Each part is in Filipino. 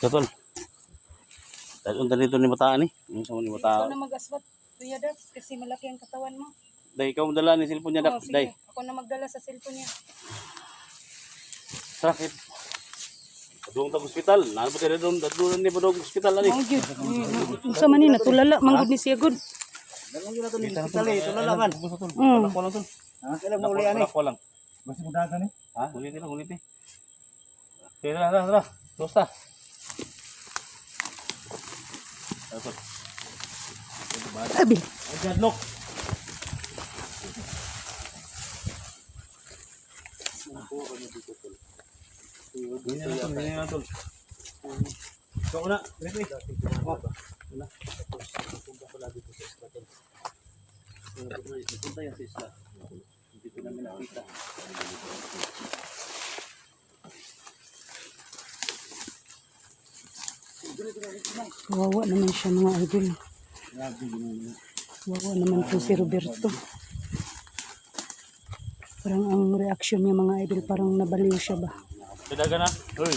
Totol. Dahil dito ni Bataan eh. Yung sa ni Bataan. Ikaw na mag-aswat, Kuya Dax, kasi malaki ang katawan mo. Dahil ikaw madala ni cellphone niya, Oo, Dak. sige. Dahil. Ako na magdala sa cellphone niya. Sakit. Doon tag hospital. Nalo ba tayo doon? Doon ni Badong hospital ani. Oh, gyud. Unsa man ni natulala manggod ni siya good. Dalang yun natin ni hospital eh. Tulala man. Wala ko lang tol. Ha? Kailang muli yan eh. Wala ko lang. Basta mo dagan eh. Ha? Ulit lang, ulit eh. Okay, tara. Tosta. Abi. Ayan, look. Ganyan na tol. Ikaw na. Punta yan sa isla. Dito namin nakita. Kawawa naman siya mga idol. Kawawa naman po si Roberto. Parang ang reaksyon niya mga idol, parang nabaliw siya ba? Sila ka na? Uy.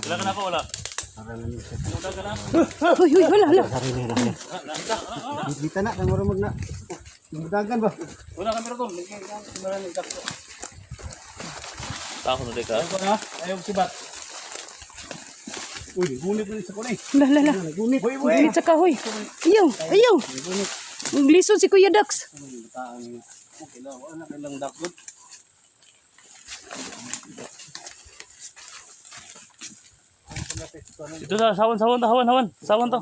Sila ka na pa wala? Sila ka na? Uy, wala. Dita na. Nang marumag na. Dagan ba? Wala kami rin doon. Tako na deka. Ayaw ko na. Ayaw sibat. Uy, gunit na sa kunay. Lala. Gunit sa kahoy. Ayaw. Lisod si Kuya Dax. Kailang dakot. Ito na, sawan to.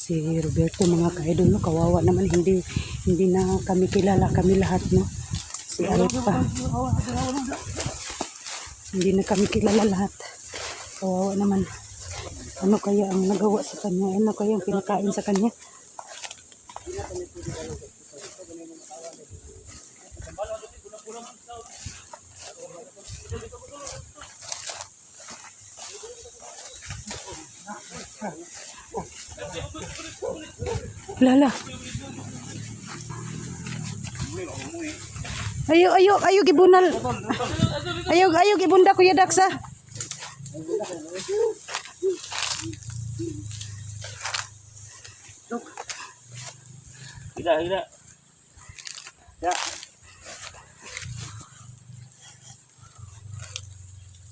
Si Roberto mga ka-idol, no, kawawa naman, hindi na kami kilala, kami lahat, no. Si Aret pa. Hindi na kami kilala lahat. Kawawa naman. Ano kaya ang nagawa sa kanya? Ano kaya ang pinakain sa kanya? Lala. Ayo gibunal. Ayo gibunda Kuya Dax ha. Hila. Ya.